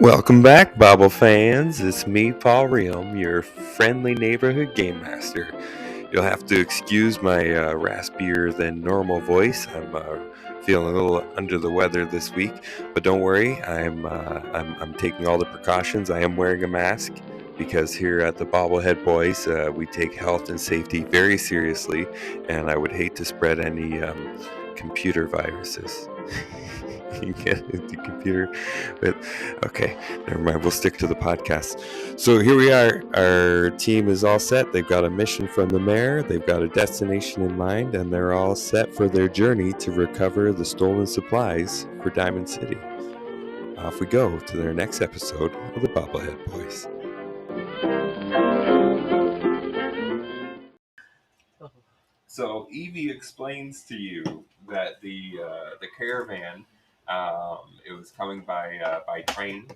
Welcome back, Bobble fans. It's me, Paul Reaume, your friendly neighborhood game master. You'll have to excuse my raspier than normal voice. I'm feeling a little under the weather this week, but don't worry. I'm taking all the precautions. I am wearing a mask because here at the Bobblehead Boys, we take health and safety very seriously, and I would hate to spread any computer viruses. You get it, the computer, but okay, never mind. We'll stick to the podcast. So here we are. Our team is all set. They've got a mission from the mayor. They've got a destination in mind, and they're all set for their journey to recover the stolen supplies for Diamond City. Off we go to their next episode of the Bobblehead Boys. So Evie explains to you that the caravan, it was coming by train,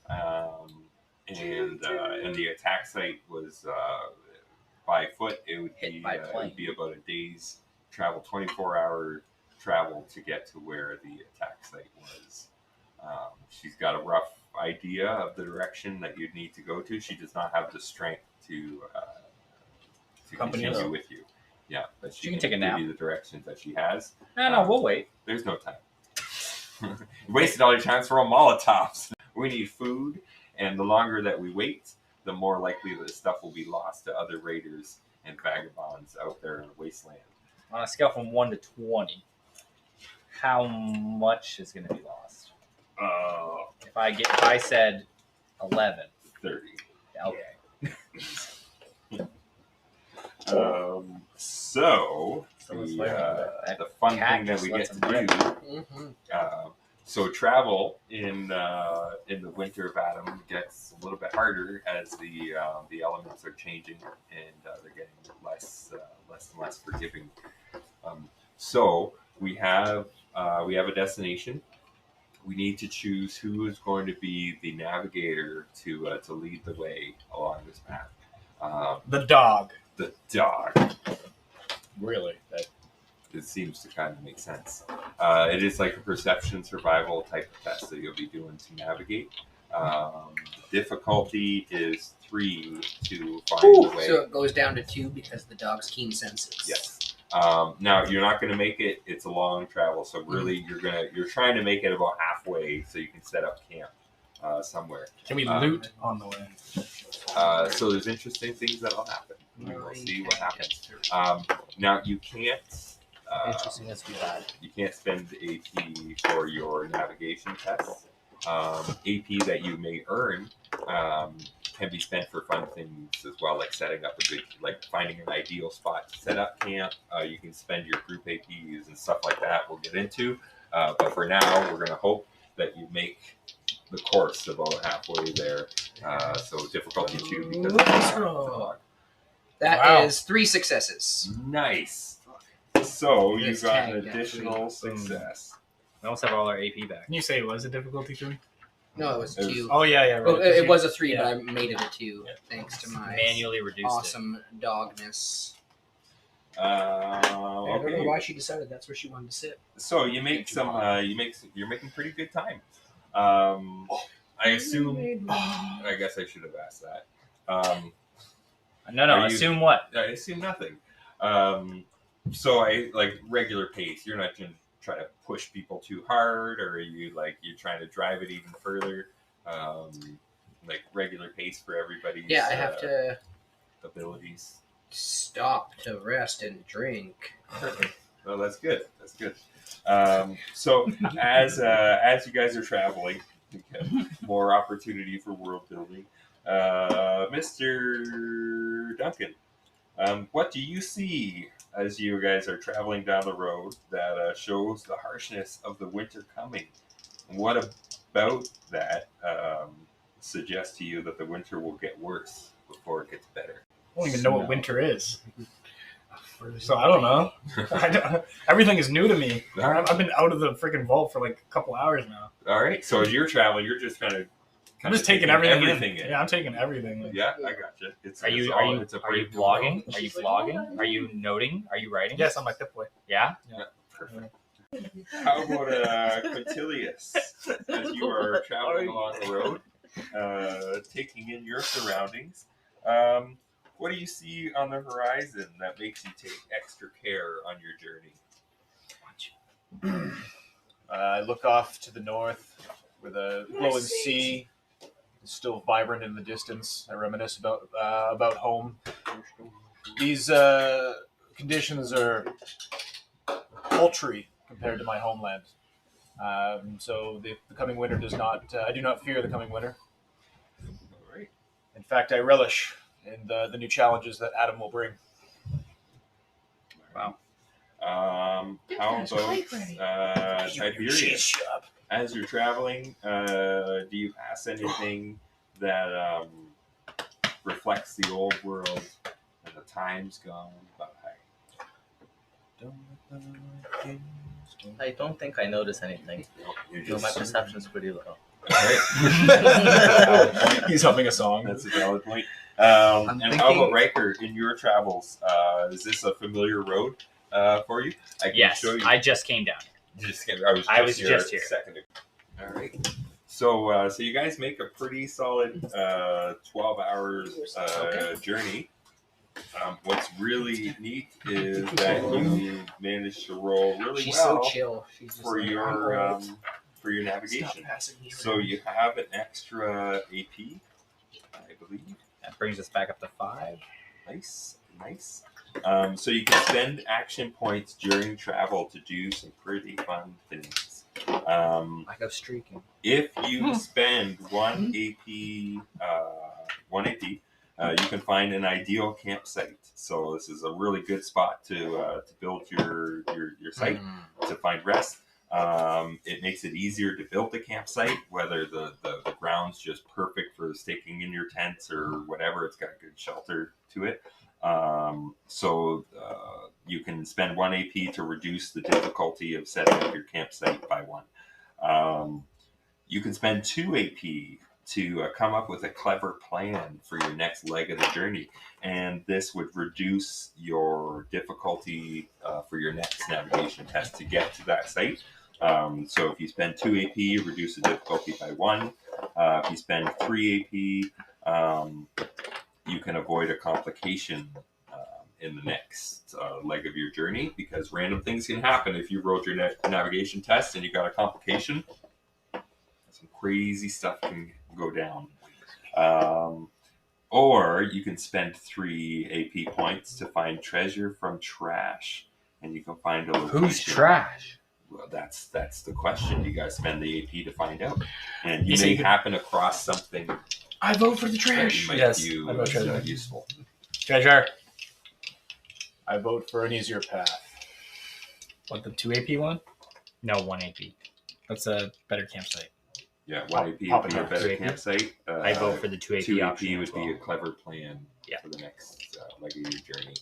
and the attack site was by foot. It would be about a day's travel, 24-hour travel to get to where the attack site was. She's got a rough idea of the direction that you'd need to go to. She does not have the strength to continue with you. Yeah, but she can take a nap. Give you the directions that she has. No, we'll wait. There's no time. You wasted all your time for Molotovs. We need food, and the longer that we wait, the more likely that stuff will be lost to other raiders and vagabonds out there in the wasteland. On a scale from 1 to 20, how much is going to be lost? If I said 11. 30. Okay. So the fun thing that we get to do. So travel in the winter of Adam gets a little bit harder as the elements are changing and they're getting less and less forgiving. So we have a destination. We need to choose who is going to be the navigator to lead the way along this path. The dog. The dog. Really? It seems to kind of make sense. It is like a perception survival type of test that you'll be doing to navigate. Difficulty is 3 to find the way. So it goes down to 2 because the dog's keen senses. Yes. Now you're not going to make it. It's a long travel, so really you're trying to make it about halfway so you can set up camp somewhere. Can we loot on the way? So there's interesting things that'll happen. We'll see what happens. Now you can't. Interesting. That's too bad. You can't spend AP for your navigation tests. AP that you may earn can be spent for fun things as well, like setting up finding an ideal spot to set up camp. You can spend your group APs and stuff like that. We'll get into. But for now, we're going to hope that you make the course about halfway there. So difficulty 2 because of the dog. That is 3 successes. Nice. So you got an additional success. We almost have all our AP back. Can you say it was a difficulty 3? No, it was 2. Oh, yeah, right. It was a 3, but I made it a 2 thanks to my manually reduced awesome dogness. Okay. I don't know why she decided that's where she wanted to sit. So you make you're making pretty good time. I assume. I guess I should have asked that. No. Assume what? I assume nothing. So I like regular pace. You're not going to try to push people too hard, or are you're trying to drive it even further. Like regular pace for everybody's. Yeah, I have to abilities. Stop to rest and drink. Well, that's good. That's good. So as you guys are traveling, you get more opportunity for world building. Mr. Duncan, what do you see as you guys are traveling down the road that shows the harshness of the winter coming? What about that suggests to you that the winter will get worse before it gets better? I don't even know what winter is. So I don't know. Everything is new to me. I've been out of the freaking vault for like a couple hours now. All right. So as you're traveling, you're just kind of I'm just taking everything in. Yeah, I'm taking everything in. Yeah, I gotcha. Are you vlogging? Are you vlogging? Are you noting? Are you writing? Yes, on my Pip-Boy. Yeah? Yeah. Perfect. How about Quintilius? As you are traveling along the road, taking in your surroundings. What do you see on the horizon that makes you take extra care on your journey? I look off to the north where the glowing sea is still vibrant in the distance. I reminisce about home. These conditions are paltry compared to my homeland. So the coming winter does not. I do not fear the coming winter. All right. In fact, I relish in the new challenges that Adam will bring. Wow. How about Tiberius? As you're traveling, do you pass anything that reflects the old world and the times gone by? I don't think I notice anything. So my perception's pretty low. Right. He's humming a song. That's a valid point. And how about Ryker, in your travels, is this a familiar road for you? I can Yes, show you. I just came down. I was just here. A second ago. All right. So you guys make a pretty solid 12 hours journey. What's really neat is that you managed to roll really She's well so chill. She's just for like, your Stop navigation. passing me So around. you have an extra AP, I believe. That brings us back up to 5. Nice. So you can spend action points during travel to do some pretty fun things. I go streaking. If you spend one AP, you can find an ideal campsite. So this is a really good spot to build your site, to find rest. It makes it easier to build the campsite, whether the ground's just perfect for staking in your tents or whatever. It's got good shelter to it. So you can spend 1 AP to reduce the difficulty of setting up your campsite by 1. You can spend 2 AP to come up with a clever plan for your next leg of the journey. And this would reduce your difficulty for your next navigation test to get to that site. So if you spend 2 AP, you reduce the difficulty by 1. If you spend 3 AP, you can avoid a complication in the next leg of your journey, because random things can happen if you rolled your navigation test and you got a complication. Some crazy stuff can go down. Or you can spend 3 AP points to find treasure from trash, and you can find a location. Who's trash? Well, that's the question. You guys spend the AP to find out, and you may happen across something I vote for the that trash. you might Yes, view I vote as treasure. useful. Treasure. I vote for an easier path. What, the 2 AP one? No, 1 AP. That's a better campsite. Yeah, 1 AP Pop would be it a up. better 2 AP. campsite. I vote for the 2 AP 2 AP option would as well. be a clever plan Yeah. for the next leg of your journey.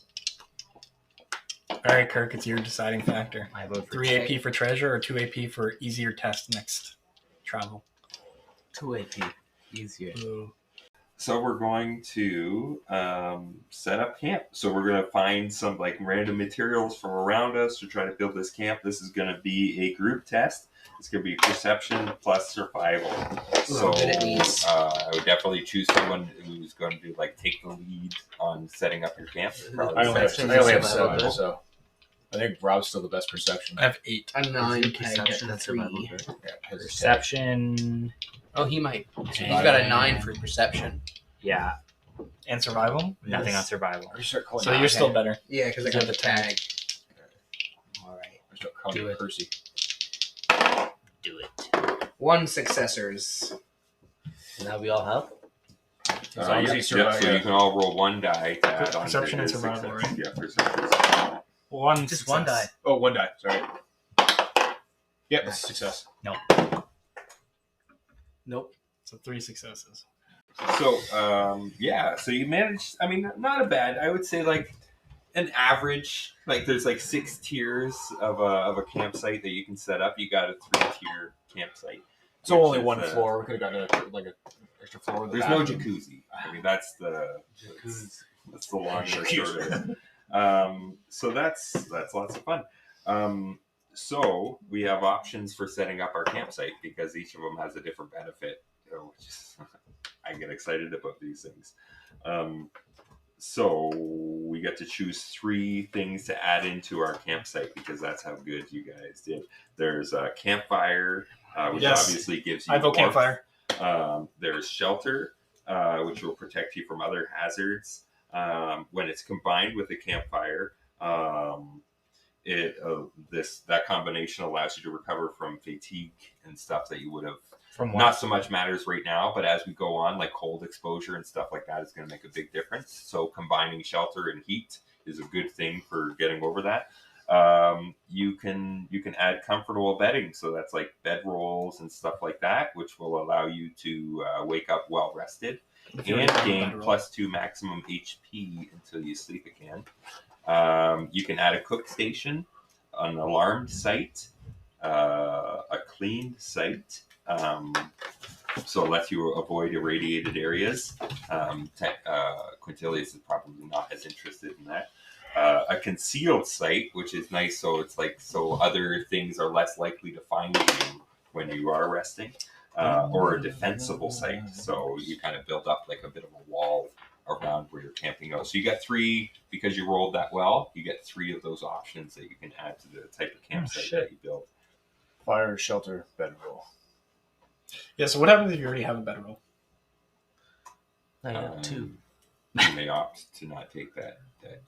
All right, Kirk, it's your deciding factor. I vote for 3 AP for treasure or 2 AP for easier test next travel? 2 AP. Easier. Ooh. So we're going to set up camp. So we're going to find some random materials from around us to try to build this camp. This is going to be a group test. It's going to be perception plus survival. So good at these. I would definitely choose someone who's going to take the lead on setting up your camp. Probably I only have Survival. 7, so I think Rob's still the best perception. I have 8. A 9 Perception pegged and survival. 3. Perception. Oh, he might. He's got a 9 for perception. Yeah. And survival? Nothing on survival. I start calling So you're still better. Yeah, because I You got got the the tag. tag. All right. I start calling Do you it. Percy. Do it. 1 successors. Now we all have? So easy yeah, survival. so you can all roll 1 die to add on Perception to and his survival, success. right? Yeah, perception. One Just success. 1 die. Oh, 1 die. Sorry. Yep, that's a success. Nope. So 3 successes. So, so you managed, not a bad, I would say an average, there's 6 tiers of a campsite that you can set up. You got a 3-tier campsite. So which only is, 1 floor. We could have gotten an extra floor. With the There's no bathroom. jacuzzi. That's the long and the short of it. So that's lots of fun. So we have options for setting up our campsite because each of them has a different benefit. I get excited about these things. So we get to choose 3 things to add into our campsite because that's how good you guys did. There's a campfire, which obviously gives you I vote warmth. campfire. There's shelter, which will protect you from other hazards. When it's combined with a campfire, that combination allows you to recover from fatigue and stuff that you would have. From Not so much matters right now, but as we go on, like cold exposure and stuff like that is going to make a big difference. So combining shelter and heat is a good thing for getting over that. You can add comfortable bedding, so that's like bed rolls and stuff like that, which will allow you to wake up well rested and gain +2 maximum HP until you sleep again. You can add a cook station, an alarmed site, a cleaned site. So it lets you avoid irradiated areas. Quintilius is probably not as interested in that. A concealed site, which is nice, so it's like so other things are less likely to find you when you are resting. Or a defensible site, so you kind of build up like a bit of a wall around where you're camping out. So you got 3, because you rolled that well, you get 3 of those options that you can add to the type of campsite that you build. Fire, shelter, bedroll. Yeah, so what happens if you already have a bedroll? I got 2. You may opt to not take that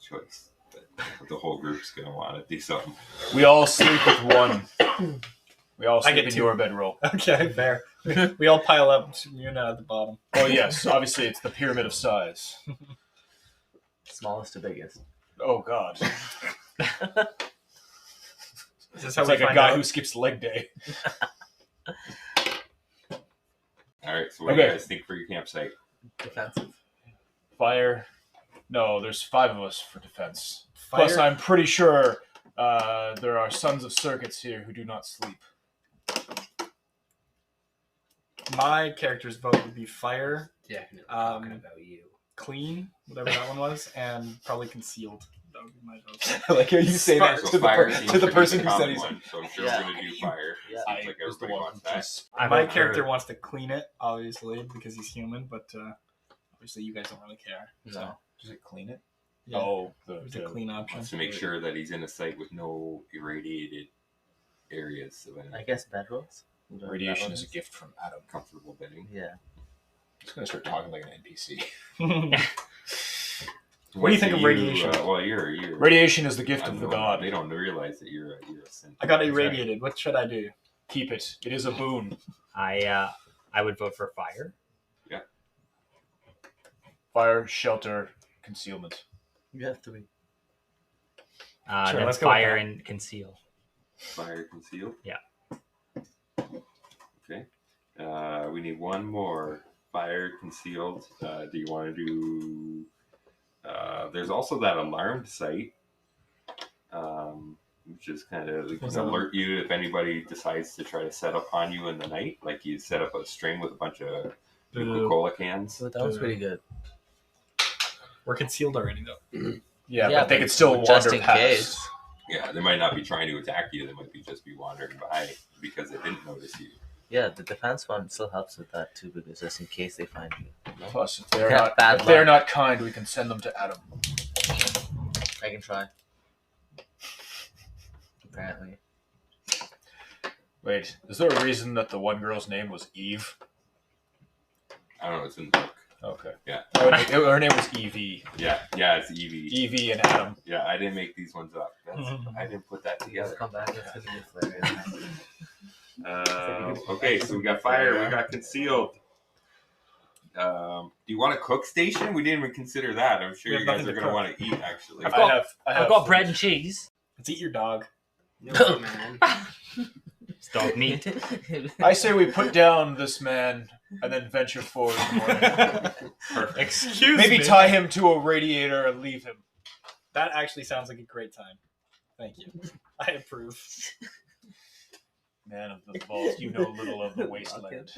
choice, but the whole group's going to want to do something. We all sleep with 1. We all sleep get in 2. your bedroll. Okay, fair. We all pile up, you're not at the bottom. Oh yes, obviously it's the pyramid of size. Smallest to biggest. Oh god. Is this how It's we like a find guy out? who skips leg day. All right, so what do you guys think for your campsite? Defensive. Fire. No, there's 5 of us for defense. Fire? Plus, I'm pretty sure there are sons of circuits here who do not sleep. My character's vote would be fire, Definitely talking about you. clean, whatever that one was, and probably concealed. That would be my vote. Like how you say that So to fire the, seems to the be person who common said he's one, so I'm sure Yeah. we're going to do fire. Yeah. Seems like everybody wants that. My character wants to clean it, obviously, because he's human, but obviously you guys don't really care. So, No. Does it clean it? yeah, Oh, there's a clean option. Wants to make sure that he's in a site with no irradiated areas of any I guess bedrolls. radiation is a gift from Adam. comfortable bedding. Yeah. He's gonna start talking like an NPC. What do you think of radiation? Well, you're Radiation is the gift of the unknown. god. They don't realize that you're a synth. I got irradiated. What should I do? Keep it. It is a boon. I would vote for fire. Fire, shelter, concealment. You have 3. Sure, Then let's go with fire that. and conceal. Fire concealed. Yeah. Okay. We need 1 more. Fire concealed. Do you want to do? There's also that alarmed site, which is kind of What's can that? alert you if anybody decides to try to set up on you in the night. Like you set up a string with a bunch of Coca-Cola cans. So that was pretty good. We're concealed already, though. Yeah, Yeah, but they but could still just wander in past. case. Yeah, they might not be trying to attack you. They might just be wandering by because they didn't notice you. Yeah, the defense one still helps with that too, because just in case they find you. Plus, if they're, Yeah, not, bad if they're luck. not kind, we can send them to Adam. I can try. Apparently. Wait, is there a reason that the one girl's name was Eve? I don't know. It's in the book. Okay. Yeah. Her name was Evie. Yeah, it's Evie. Evie and Adam. Yeah, I didn't make these ones up. I didn't put that together. Come back. It's gonna be hilarious. Okay, so we got fire, we got concealed. Do you want a cook station? We didn't even consider that. I'm sure We you have guys are nothing going to to want to eat, actually. I've got- I have I've got food. bread and cheese. Let's eat your dog. No, man. It's dog meat. I say we put down this man and then venture forward in the morning. Perfect. Excuse Maybe me. tie him to a radiator and leave him. That actually sounds like a great time. Thank you. I approve. Man of the vault, you know little of the wasteland.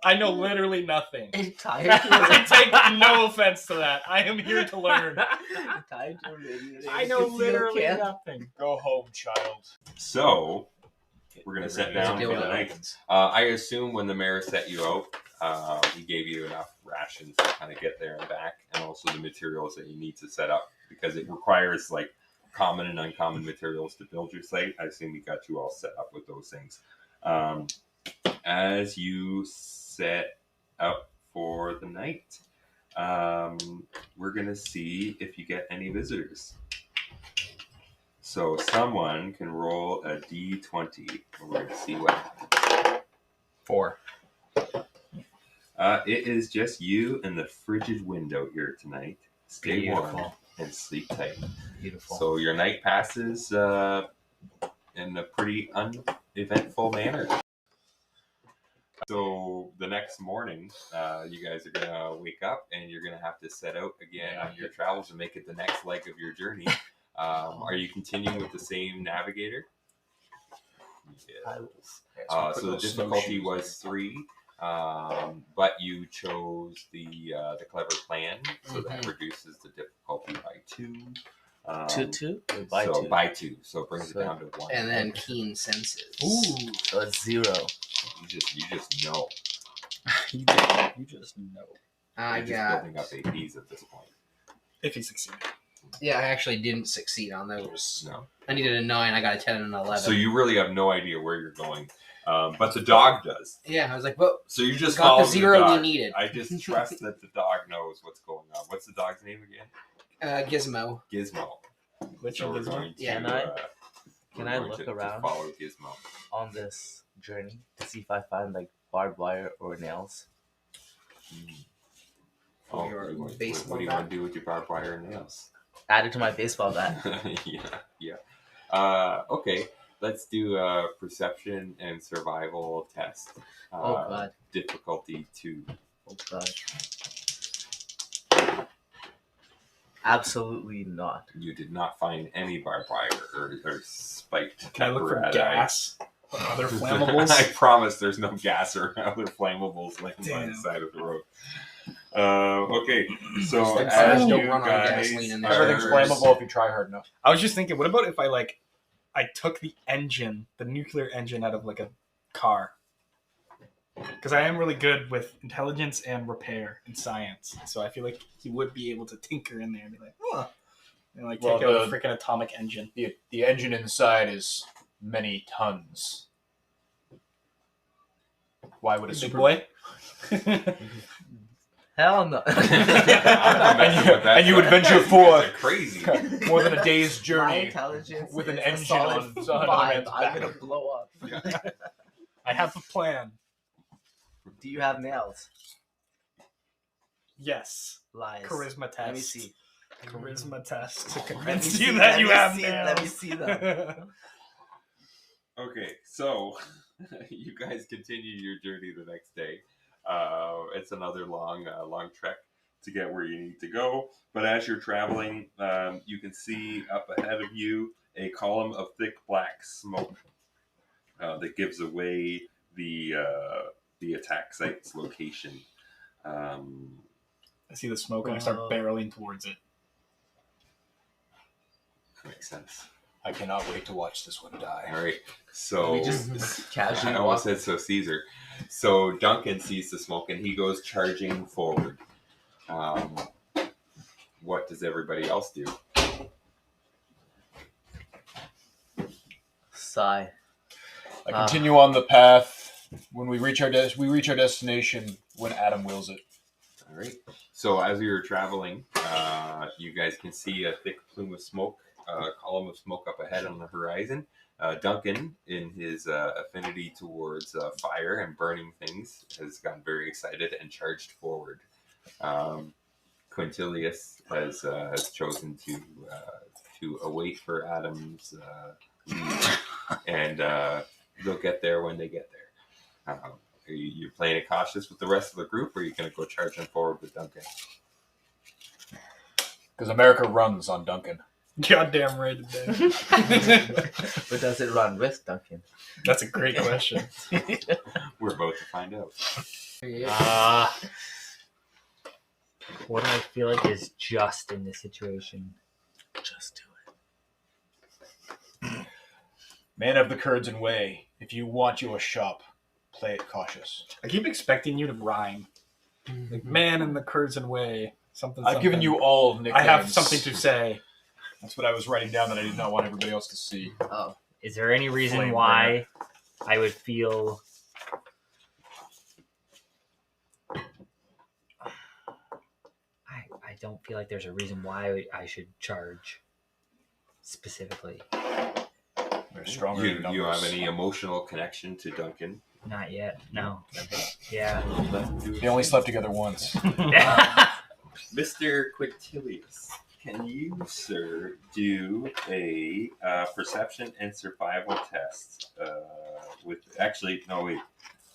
I know literally nothing. Tired. I take no offense to that. I am here to learn. Tied to a radiator. I know literally Can't. nothing. Go home, child. So, we're gonna set down for the night. I assume when the mayor set you out, he gave you enough rations to kind of get there and back, and also the materials that you need to set up, because it requires like common and uncommon materials to build your site. I assume he got you all set up with those things. As you set up for the night, we're gonna see if you get any visitors. So someone can roll a d20. We're going to see what happens. 4. It is just you and the frigid window here tonight. Stay warm and sleep tight. Beautiful. So your night passes in a pretty uneventful manner. So the next morning, you guys are going to wake up and you're going to have to set out again on your travels and make it the next leg of your journey. Are you continuing with the same navigator? Yes. So the difficulty was 3, but you chose the clever plan, so that reduces the difficulty by 2. 2 by 2. By 2, so it brings it down to 1. And then keen senses. Ooh, so it's 0. You just know. You just know. I You're got. just building up APs at this point. If he succeeded. Yeah, I actually didn't succeed on those. No. I needed a 9. I got a 10 and an 11. So you really have no idea where you're going, but the dog does. Yeah, I was like, well, So you just got follow the 0 dog. we needed. I just trust that the dog knows what's going on. What's the dog's name again? Gizmo. Gizmo. Which So of we're these going to, Yeah. Can I look around? To follow Gizmo. On this journey to see if I find like barbed wire or nails. Oh, Your what do you baseball want to do with your barbed wire and nails? Add it to my baseball bat. Yeah. Okay, let's do a perception and survival test. Oh God. Difficulty 2. Oh God. Absolutely not. You did not find any barbed wire or spiked Can I look for pepper at gas? Or other I flammables? promise there's no gas or other flammables laying by the side of the road. Okay, so Just as don't you run out of guys gasoline in there. Everything's flammable if you try hard enough. I was just thinking, what about if I took the engine, the nuclear engine, out of like a car? Because I am really good with intelligence and repair and science, so I feel like he would be able to tinker in there and be like, oh, and like take out a freaking atomic engine. The engine inside is many tons. Why would a Big super boy. Hell no. and you would venture forth crazy. more than a day's My journey intelligence with an is a engine solid on 100 5. man's I'm back. gonna blow up. I have a plan. Do you have nails? Yes. Lies. Charisma test. Let me see. Charisma test to Let me convince see, you that let you me have see, nails. Let me see them. Okay, so you guys continue your journey the next day. It's another long trek to get where you need to go. But as you're traveling, you can see up ahead of you a column of thick black smoke that gives away the attack site's location. I see the smoke and I start barreling towards it. Makes sense. I cannot wait to watch this one die. All right, so We just casually I almost said so Caesar. So Duncan sees the smoke and he goes charging forward. What does everybody else do? Sigh. I continue on the path. When we reach our destination when Adam wills it. All right. So as you're traveling, you guys can see a thick plume of smoke, column of smoke up ahead on the horizon. Duncan, in his affinity towards fire and burning things, has gotten very excited and charged forward. Quintilius has chosen to await for Adam's lead, and they'll get there when they get there. Are you playing it cautious with the rest of the group, or are you going to go charging forward with Duncan? Because America runs on Duncan. Goddamn right it does. But does it run with Duncan? That's a great question. We're about to find out. What do I feel like is just in this situation? Just do it. Man of the Curds Way, if you want you a shop, play it cautious. I keep expecting you to rhyme. Like, man in the Curds Way. Something. I've given you all nicknames. I have something to say. That's what I was writing down that I did not want everybody else to see. Oh. Is there any reason Flame why I would feel... I don't feel like there's a reason why I should charge specifically. They're stronger than You have numbers. any emotional connection to Duncan? Not yet. No. Yeah. They only slept together once. Mr. Quintilius, can you, sir, do a perception and survival test with... Actually, no, wait.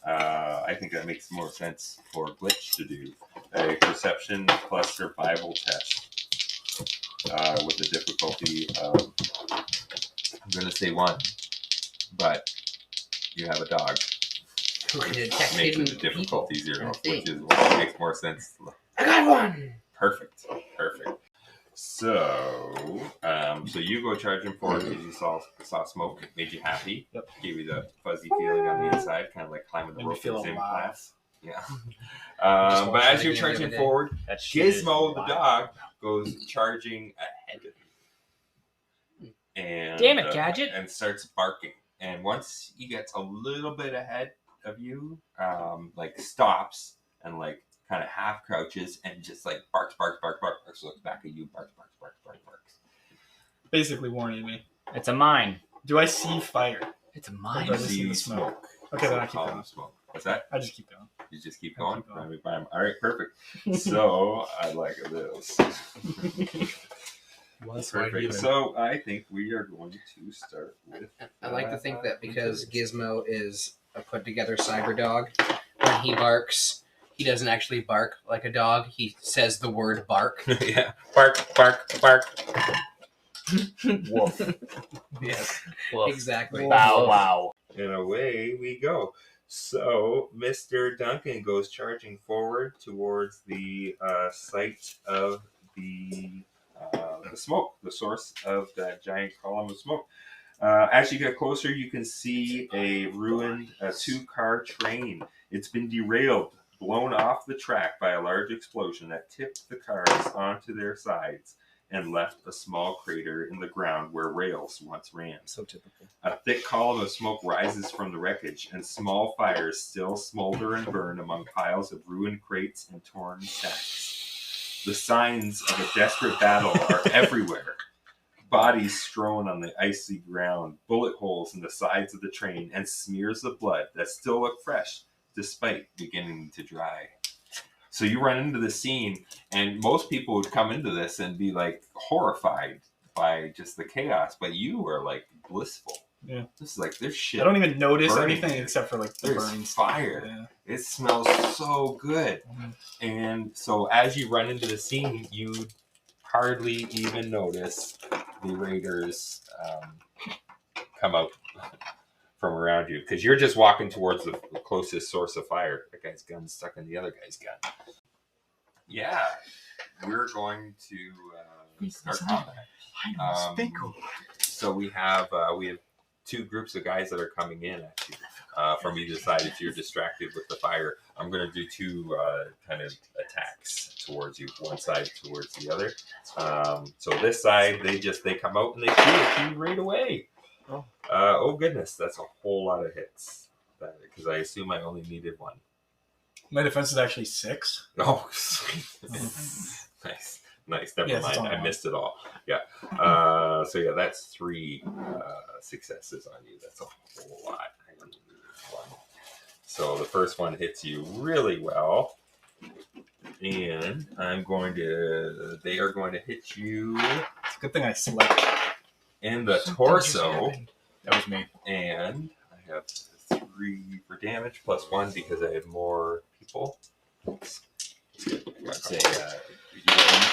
I think that makes more sense for Glitch to do. A perception plus survival test with a difficulty of... I'm going to say 1, but you have a dog. Makes it a difficulty 0, which is what makes more sense. I got one! Perfect. So, so you go charging forward because you saw smoke. It made you happy. Yep. Gave you the fuzzy feeling on the inside, kind of like climbing the Made me rope feel in the same alive. class. Yeah. Just But watched as it you're again the charging other day. forward, That shit is Gizmo the wild. dog goes charging ahead of you. And, Damn it, Gadget. And starts barking. And once he gets a little bit ahead of you, like stops and like kind of half crouches and just like barks, looks back at you, barks. Basically warning me. It's a mine. Do I see fire? It's a Or mine. do I You just see see the smoke? smoke. Okay, then I keep Column going. of smoke. What's that? I just keep going. You just keep I going? keep going. All right, perfect. So I like this. Perfect. So I think we are going to start with... I like to think that because Gizmo is a put together cyber dog, when he barks, he doesn't actually bark like a dog. He says the word bark. Yeah. Bark. Woof. Yes, Well, exactly. Bow wow. And away we go. So Mr. Duncan goes charging forward towards the site of the smoke, the source of that giant column of smoke. As you get closer, you can see a ruined 2-car train. It's been derailed, blown off the track by a large explosion that tipped the cars onto their sides and left a small crater in the ground where rails once ran. So typical. A thick column of smoke rises from the wreckage, and small fires still smolder and burn among piles of ruined crates and torn sacks. The signs of a desperate battle are everywhere. Bodies strewn on the icy ground, bullet holes in the sides of the train, and smears of blood that still look fresh despite beginning to dry. So you run into the scene, and most people would come into this and be like horrified by just the chaos, but you are like blissful. Yeah. This is like this shit. I don't even notice burning. anything except for like the There's burning fire. stuff. Yeah. It smells so good. Mhm. And so as you run into the scene, you hardly even notice the raiders come out from around you because you're just walking towards the closest source of fire. That guy's gun's stuck in the other guy's gun. Yeah, we're going to start combat. So we have 2 groups of guys that are coming in at you from either side. If you're distracted with the fire, I'm going to do 2 kind of attacks towards you, one side towards the other. So this side, they come out and they shoot at you right away. Oh goodness, that's a whole lot of hits. Because I assume I only needed 1. My defense is actually 6. Oh, nice. Never Yes, it's mind. on I one. missed it all. Yeah. So yeah, that's 3 successes on you. That's a whole lot. I only needed 1. So the first one hits you really well, and they are going to hit you It's a good thing I slept. in the torso, That was me. and I have 3 for damage plus 1 because I had more people. Oops. Say,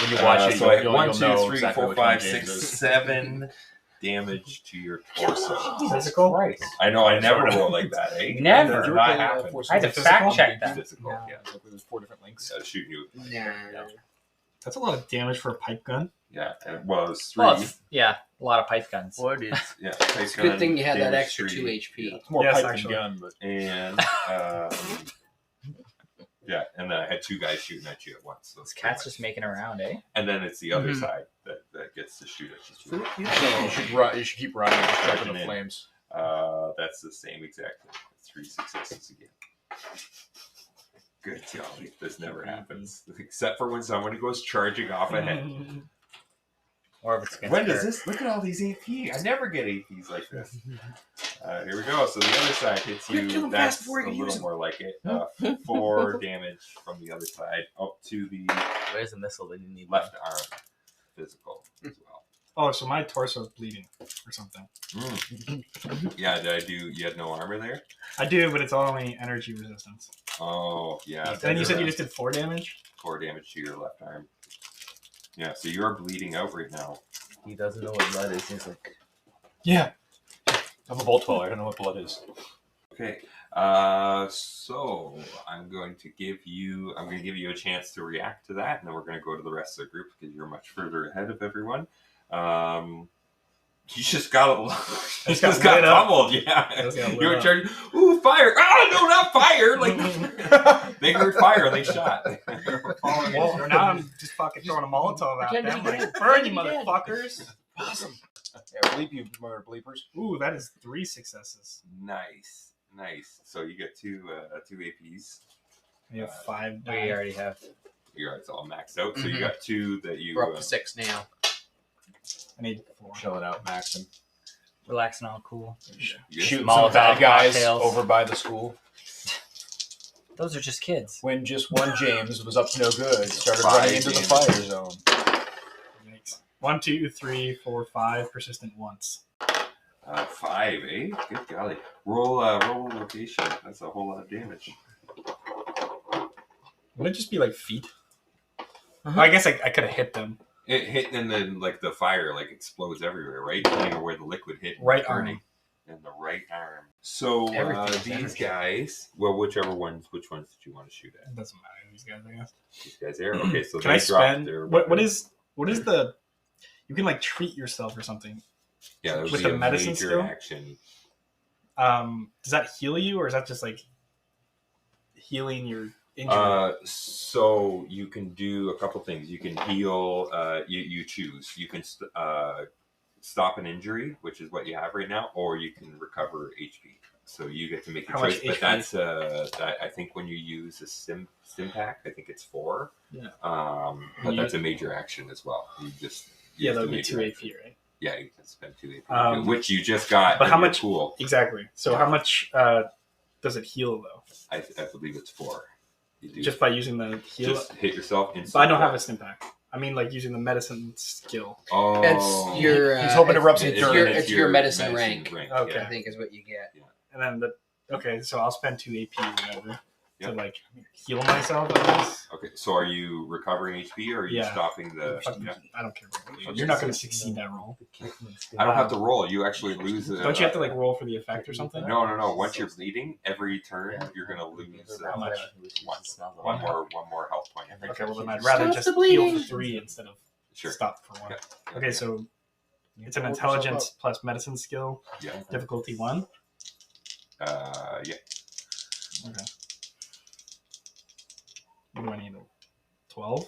when you watch it, so I you'll, have 1, you'll 2, know 3, exactly 4, which one 5, James 6, is. 7 damage to your torso. Physical? Christ. I know I never roll like that, eh? Never. That does Did you not ever play, happen. Force I had to Physical? fact check that. Physical, No. yeah. There's 4 different links. Shooting you. Nah. That's a lot of damage for a pipe gun. Yeah, well, it was 3. Well, a lot of pipe guns. What is? Yeah, It's a good thing you had that extra 2 HP. HP. It's more Yes, pipe actually. than gun, but And yeah, and then I had 2 guys shooting at you at once. So This cat's just making around, eh? And then it's the other side that gets to shoot at you. you should run. You should keep running. Just jump in the in. flames. That's the same exact thing. 3 successes again. Good golly, this never happens. Except for when someone goes charging off ahead. Or if it's against When does Kirk. this? Look at all these AP. I never get APs like this. Here we go. So the other side hits Quick, kill you. him That's fast before a you can use little him. more like it. 4 damage from the other side up to the Where's the missile that you need? left arm. Physical as well. Oh, so my torso is bleeding or something. Yeah, did I do? You had no armor there? I do, but it's only energy resistance. Oh, yeah. And then you said you just did 4 damage? 4 damage to your left arm. Yeah, so you're bleeding out right now. He doesn't know what blood is. He's like, Yeah. I'm a Bolt Dweller. I don't know what blood is. Okay. So I'm going to give you a chance to react to that, and then we're going to go to the rest of the group because you're much further ahead of everyone. You just got pummeled, yeah. Just got lit You were up. charging. Ooh, fire! Ah, no, not fire! Like they heard fire and they shot. Well, now I'm just fucking throwing a Molotov at Pretend them. to be Like, dead. burn you Pretend to be dead. motherfuckers. Awesome. Yeah, bleep you, mother bleepers. Ooh, that is 3 successes. Nice. So you get 2 APs. We have 5 We die. already have. It's all maxed out. So you got 2 that you. We're up to 6 now. I need 4. Chilling out, maxing. Relaxing, all cool. you- Shooting Molotov some bad guys cocktails. over by the school. Those are just kids. When just one James was up to no good, started 5 running into the James. fire zone. Yikes. 1, 2, 3, 4, 5. Persistent once. 5, eh? Good golly. Roll location. That's a whole lot of damage. Would it just be like feet? Well, I guess I could have hit them. It hit and then like the fire like explodes everywhere, right? Depending on where the liquid hit. Right burning. arm. In the right arm. So Everything's these energy. guys, well, which ones did you want to shoot at? It doesn't matter. These guys, I guess. These guys there. Okay, so Can they I spend? their What is the? You can like treat yourself or something. Yeah, that would with be the a medicine major skill? action. Does that heal you, or is that just like healing your injury? So you can do a couple things. You can heal. You choose. You can stop an injury, which is what you have right now, or you can recover HP. So you get to make your How much choice. But HP? that's I think when you use a stim pack, I think it's 4. Yeah. But that's a major action as well. You just Yeah, that have would to be make 2 it. AP, right? Yeah, you can spend 2 AP, which you just got. But in how your much- pool? Exactly. So how much does it heal though? I believe it's 4. You do Just by using the heal. just hit yourself. But I don't have a stim pack. I mean, like using the medicine skill. Oh, It's your. He's hoping to rub some it's dirt. your, it's your medicine rank. Okay. I think is what you get. And then okay, so I'll spend 2 AP or whatever Yeah. to like heal myself. I guess. Okay, so are you recovering HP or are you Yeah. stopping the? Fucking- Yeah. I don't care. You're not going to succeed that roll. I don't have to roll. You actually lose. Don't you have to like roll for the effect or something? No. Once you're bleeding, every turn you're gonna lose How much? one more health point. Okay, well then I'd rather Stop just the bleeding. heal for 3 instead of Sure. stop for 1. Yeah. Okay, so it's an intelligence plus medicine skill, Yeah. difficulty 1. Yeah. Okay. What do I need? 12?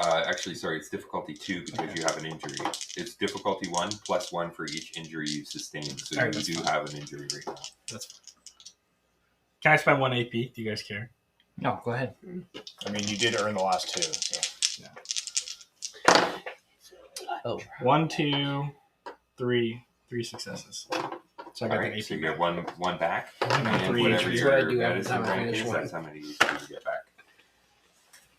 Actually, sorry, it's difficulty 2 because you have an injury. It's difficulty 1 plus 1 for each injury you sustain. So Alright, you that's do fine. have an injury right now. That's fine. Can I spend 1 AP? Do you guys care? No, go ahead. I mean, you did earn the last 2. So. 1, 2, 3. 3 successes. So I got All right, that AP. so you get one back. And And 3 whatever HP. is what I do your every medicine time I rank finish is, one. that's how many HP you get back.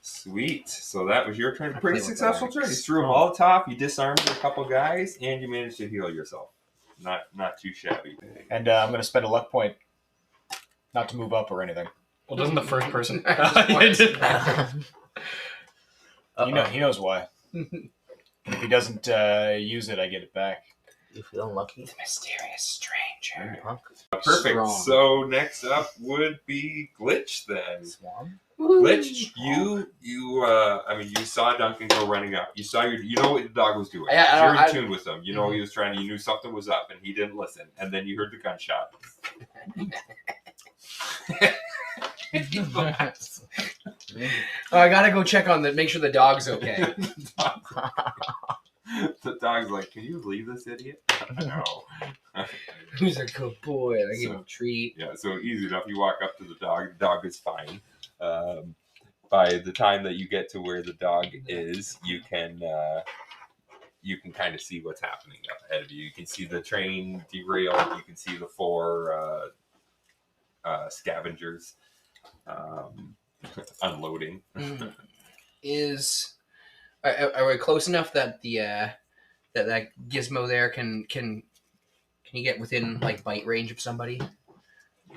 Sweet. So that was your turn. I Pretty play with successful the turn. You ranks. threw a Molotov, you disarmed a couple guys, and you managed to heal yourself. Not too shabby. And I'm going to spend a luck point not to move up or anything. Well, doesn't the first person... He knows why. If he doesn't use it, I get it back. You feel unlucky? The mysterious stranger. Punk. Perfect. Strong. So next up would be Glitch then. Swan? Glitch, you saw Duncan go running up. You saw you know what the dog was doing. You're in tune with him. You know he was trying to, you knew something was up and he didn't listen. And then you heard the gunshot. I gotta go check on make sure the dog's okay. The dog's like, can you leave this idiot? No. Who's a good boy? I give him a treat. Yeah, so easy enough. You walk up to the dog is fine. By the time that you get to where the dog is, you can kind of see what's happening up ahead of you. You can see the train derailed. You can see the 4 scavengers unloading. Are we close enough that that Gizmo there can you get within like bite range of somebody?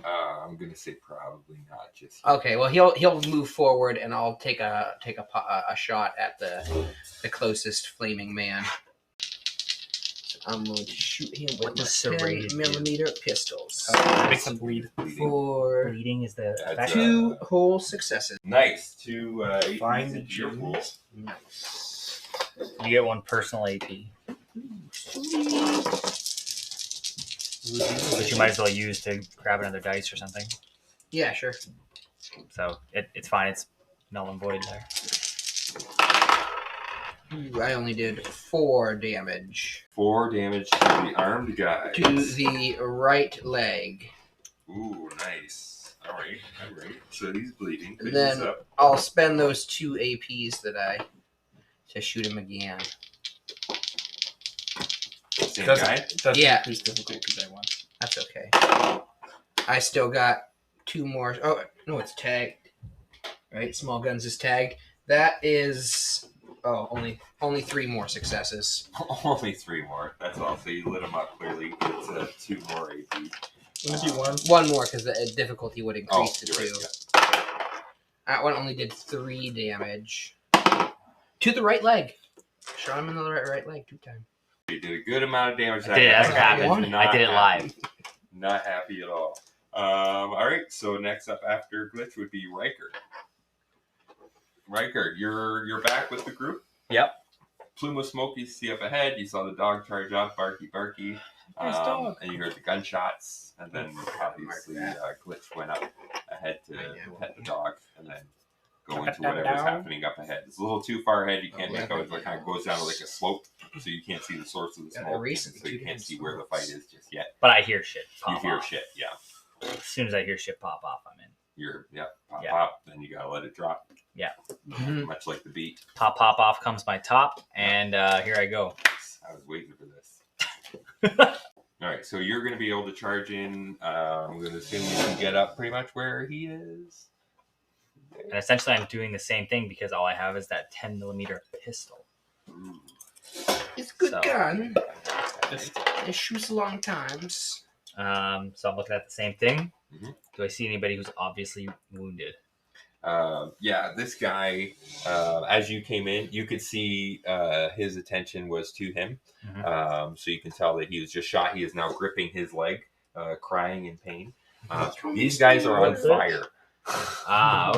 I'm gonna say probably not just yet. Okay, well he'll move forward and I'll take a shot at the closest flaming man. So I'm going to shoot him with my 10mm pistols. Makes them bleed. For Bleeding is the That's, 2 whole successes. Nice. 2 Find APs the into your pool. jewels. Nice. You get 1 personal AP, which you might as well use to grab another dice or something. Yeah, sure. So it's fine. It's null and void there. Ooh, I only did 4 damage 4 damage to the armed guy. to the right leg. Ooh, nice. All right. So he's bleeding. And Pick then this up. I'll spend those 2 APs to shoot him again. Same guy. Doesn't Yeah. increase difficulty by 1. That's okay. I still got 2 more. Oh no, it's tagged. Right, small guns is tagged. That is only 3 more successes. Only 3 more. That's all. So you lit him up clearly. It's 2 more AP. Maybe 1. 1 more because the difficulty would increase to 2. You're right, That one only did 3 damage to the right leg. Shot him in the right leg 2 times. You did a good amount of damage. I did it as it That happened. guy's not I did it happy. live. Not happy at all. All right. So next up after Glitch would be Ryker. Ryker, you're back with the group. Yep. Plume of smoke you see up ahead. You saw the dog charge up, barky. Nice dog. And you heard the gunshots, and then obviously Glitch went up ahead to pet the dog, and then go into whatever's happening up ahead. It's a little too far ahead. You can't make out. It kind of goes down like a slope, so you can't see the source of the smoke, so you can't see where the fight is just yet. But I hear shit pop You hear off. shit, yeah. As soon as I hear shit pop off, I'm in. You're pop, Yeah. pop. Then you gotta let it drop. Yeah. Much like the beat. Pop off comes my top, and here I go. I was waiting for this. All right, so you're gonna be able to charge in. I'm gonna assume you can get up pretty much where he is. And essentially, I'm doing the same thing because all I have is that 10mm pistol. Ooh. It's a good So- gun. It shoots long times. So I'm looking at the same thing. Mhm. Do I see anybody who's obviously wounded? Yeah, this guy, as you came in, you could see his attention was to him. Mhm. So you can tell that he was just shot. He is now gripping his leg, crying in pain. These guys are on fire.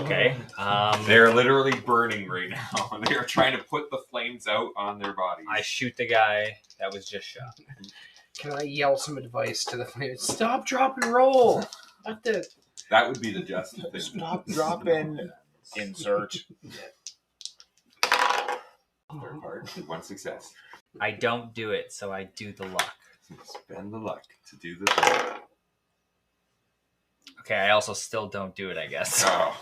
Okay. They're literally burning right now. They're trying to put the flames out on their bodies. I shoot the guy that was just shot. Can I yell some advice to the flames? Stop, drop, and roll. What the? That would be the just thing. Stop, drop, and insert. Third part, 1 success. I don't do it, so I do the luck. Spend the luck to do the thing. Okay, I also still don't do it, I guess. Oh,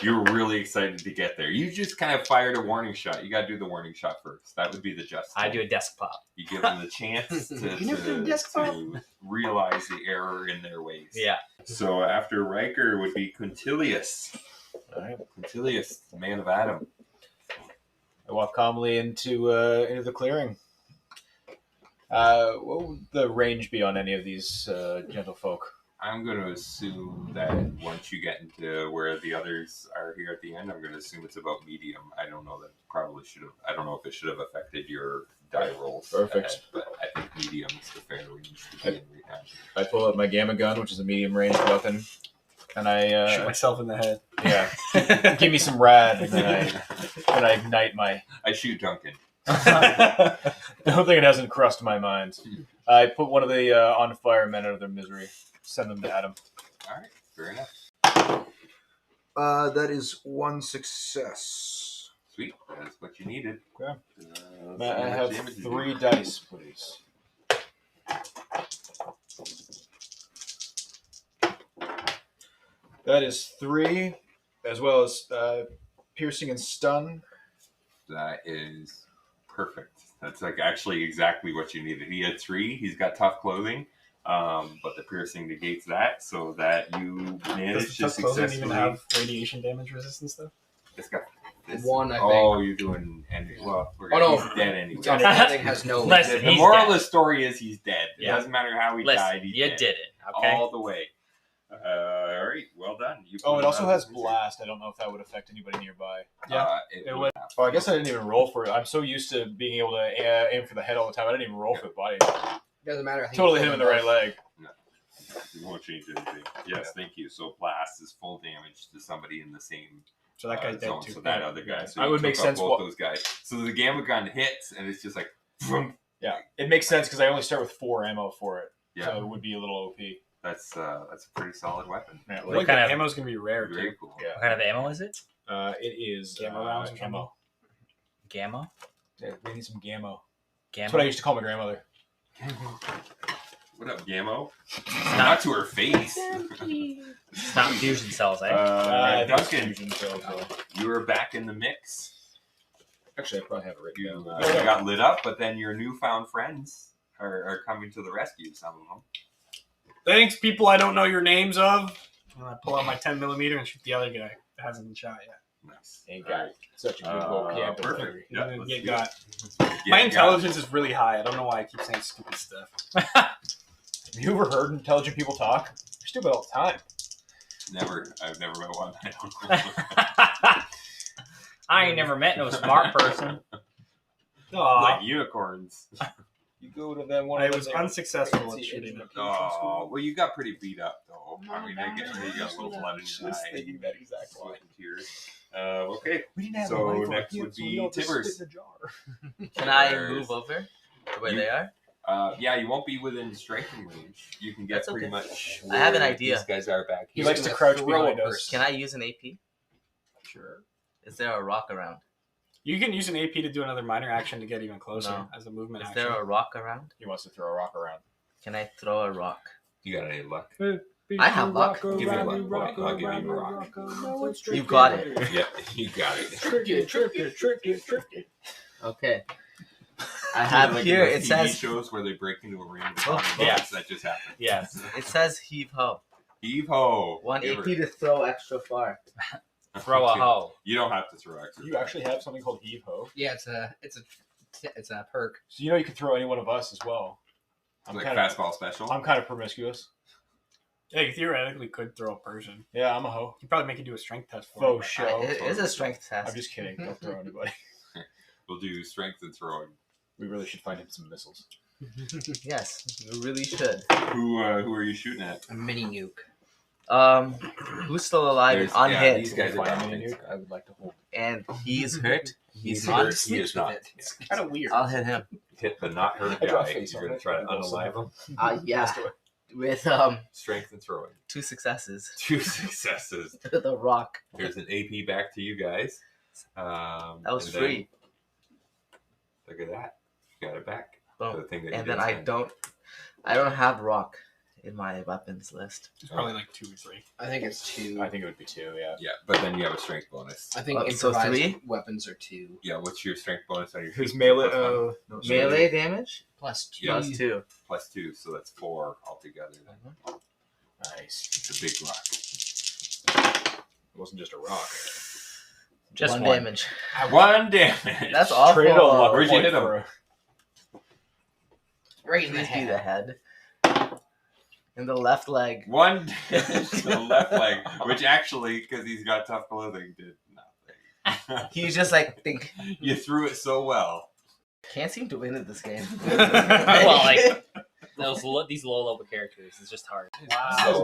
you were really excited to get there. You just kind of fired a warning shot. You got to do the warning shot first. That would be the just I thing. do a desk pop. You give them the chance You never did a desk to realize the error in their ways. Yeah. So after Ryker would be Quintilius. All right. Quintilius, the man of Adam. I walk calmly into the clearing. What would the range be on any of these gentlefolk? I'm going to assume that once you get into where the others are here at the end, I'm going to assume it's about medium. I don't know that probably should have. I don't know if it should have affected your die rolls. Perfect. Ahead, but I think medium is the fair range to be in right now. I pull out my gamma gun, which is a medium range weapon, and I Shoot myself in the head. Yeah. Give me some rad, and then I ignite my. I shoot Duncan. I don't think it hasn't crossed my mind. I put one of the on fire men out of their misery. Send them to Adam. All right, fair enough. That is one success. Sweet, that's what you needed. Okay. Let's see I how have much damage you 3 do. dice, please. That is 3, as well as piercing and stun. That is perfect. That's like actually exactly what you needed. He had 3. He's got tough clothing, but the piercing negates that, so that you managed to Does clothing successfully. even have radiation damage resistance though? It's got this. 1, I think. Oh, you're doing. Well, Oh, no. he's dead anyway. Anything has no. Listen, The he's moral dead. of the story is he's dead. It Yeah. doesn't matter how he Listen, died. He's you dead. did it. Okay. All the way. All right, well done. You Oh, pulled it also out has the- blast. I don't know if that would affect anybody nearby. It would. Oh, I guess I didn't even roll for it. I'm so used to being able to aim for the head all the time. I didn't even roll for the body. Doesn't matter. I think Totally you hit him in the right leg. It won't change anything. Yes, thank you. So blast is full damage to somebody in the same So that guy's dead zone. too. So that other guy. So I you would took make out sense Both what- those guys. So the gamma gun hits, and it's just like, vroom. Yeah, it makes sense because I only start with 4 ammo for it. Yeah. So it would be a little OP. That's a pretty solid weapon. Yeah, I What think kind the of- ammo's gonna be rare too. Very cool. Yeah. What kind of ammo is it? It is Gamma rounds or ammo. Gamma? Yeah, we need some gammo. Gamma? That's what I used to call my grandmother. What up, Gammo? Not to her face. It's not fusion cells, eh? I think it's Duncan, fusion cells, though. you are back in the mix. Actually, I probably have it written You down. got lit up, but then your newfound friends are coming to the rescue. Some of them. Thanks, people I don't know your names of. And I pull out my 10mm and shoot the other guy that hasn't been shot yet. Nice. Ain't got it. Such a good vocabulary. Perfect. Yeah, And then let's get do got. it. My Yeah, intelligence is really high. I don't know why I keep saying stupid stuff. Have you ever heard intelligent people talk? They're stupid all the time. Never. I've never met one. I ain't never met no smart person. Aw, Like unicorns. You go to them one I of was those unsuccessful at shooting them. Oh, well, you got pretty beat up though. I mean, I guess you got a little blood in your Just eye. thinking that exact Sweat line. and tears. Okay. We didn't have So a rifle next yet, would so we be don't just Tibbers. spit in a jar. Can I There's- move over to where You- they are? Yeah, you won't be within striking range. You can get That's pretty okay. much. I have an where idea. These guys are back He here. likes to gonna crouch throw behind a us. person. Can I use an AP? Sure. Is there a rock around? You can use an AP to do another minor action to get even closer No. as a movement Is action. there a rock around? He wants to throw a rock around. Can I throw a rock? You got any luck? I have luck. Give me a luck. I'll give you a rock. You got it. Yeah, you got it. Tricky. Okay. I have Like here, in the it TV says, shows where they break into a random Oh, box. yeah. That just happened. Yes. it says heave ho. Heave ho. 1 Give AP her- to throw extra far. Throw a hoe. You don't have to throw extra. You actually have something called heave ho. Yeah, it's a perk. So you know you can throw any one of us as well. like kind of, fastball special. I'm kind of promiscuous. Yeah, you theoretically could throw a person. Yeah, I'm a hoe. You'd probably make you do a strength test for Faux it. show. It is a strength I'm test. just kidding. Don't throw anybody. We'll do strength and throwing. We really should find him some missiles. Yes, you really should. Who are you shooting at? A mini nuke. Who's still alive and There's- yeah, unhit? these guys are Find down. me a nuke, I would like to hold. And he's hurt? He's not. hurt. He is not. It's kind of weird. I'll hit him. Hit the not hurt I draw a guy. face You're on gonna it. try to And also- unalive him. Yeah. With Strength and throwing. 2 successes. 2 successes. With a rock. Here's an AP back to you guys. That was and then- free. Look at that. You got it back. Boom. The thing that And you then didn't spend. I don't have rock in my weapons list. It's probably like 2 or 3. I think it's 2. I think it would be 2, yeah. Yeah, but then you have a strength bonus. I think So improvised 3? weapons are 2 Yeah, what's your strength bonus on your His feet? melee, Plus one. Melee damage? plus 2. Yeah. Plus 2. Plus 2, so that's 4 altogether. Then. Nice. It's a big rock. It wasn't just a rock. Just 1 one. damage. 1 damage. That's awful. Trade a luck Where'd you point hit him? for a- Right in the Please be the head. head. In the left leg. 1 damage to the left leg, which actually, because he's got tough clothing, did nothing. He's just like, think, You threw it so well. can't seem to win at this game. Well, like, These low level characters is just hard. So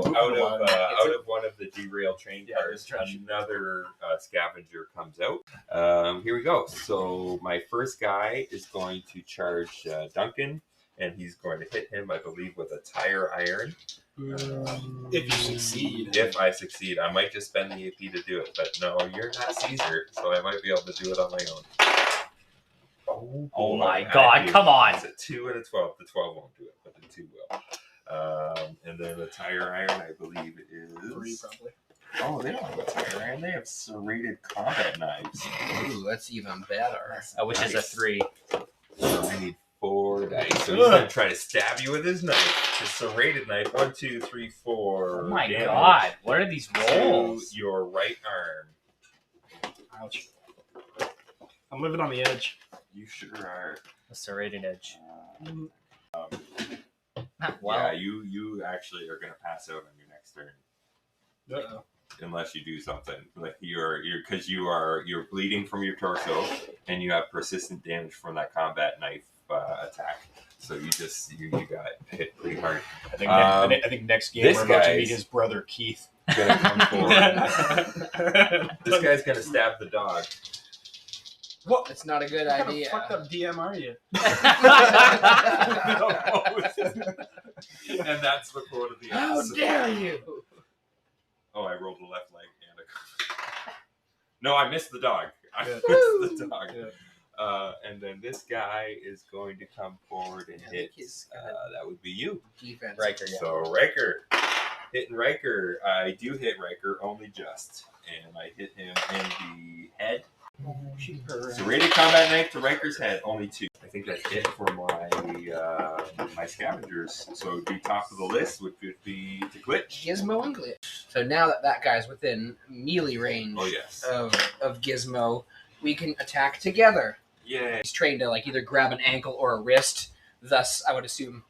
Wow. out of one of the derailed train Yeah, cars, it's trash. another scavenger comes out. Here we go. So my first guy is going to charge Duncan, and he's going to hit him, I believe, with a tire iron. If you succeed. If I succeed, I might just spend the AP to do it. But no, you're not Caesar, so I might be able to do it on my own. Oh my god, come on. It's a 2 and a 12. The 12 won't do it, but the 2 will. And then the tire iron, I believe, is 3 probably. Oh, they don't have a tire iron. They have serrated combat knives. Ooh, that's even better. Which is a 3. So I need 4 dice. So he's gonna try to stab you with his knife. His serrated knife. 1, 2, 3, 4. Oh my damage god, what are these to rolls? your right arm. Ouch. I'm living on the edge. You sure are. A serrated edge. Yeah, you actually are gonna pass out on your next turn. Uh-oh. Unless you do something like you're bleeding from your torso and you have persistent damage from that combat knife attack. So you got hit pretty hard. I think next game this we're about to guy's- meet his brother Keith. Gonna come forward. This guy's gonna stab the dog. What? It's not a good What kind idea. of fucked up DM are you? And that's the quote of the How episode. dare you? Oh, I rolled the left leg and no, I missed the dog. I Yeah. missed the dog. Yeah. And then this guy is going to come forward and I hit. think he's That would be you. defense. Riker, yeah. So Ryker, hitting Ryker. I do hit Ryker only just, and I hit him in the head. Serrated combat knife to Riker's head, only 2. I think that's it for my scavengers. So it would be top of the list, which would be to glitch. Gizmo and Glitch. So now that guy's within melee range Oh yes. of Gizmo, we can attack together. Yeah. He's trained to either grab an ankle or a wrist. Thus, I would assume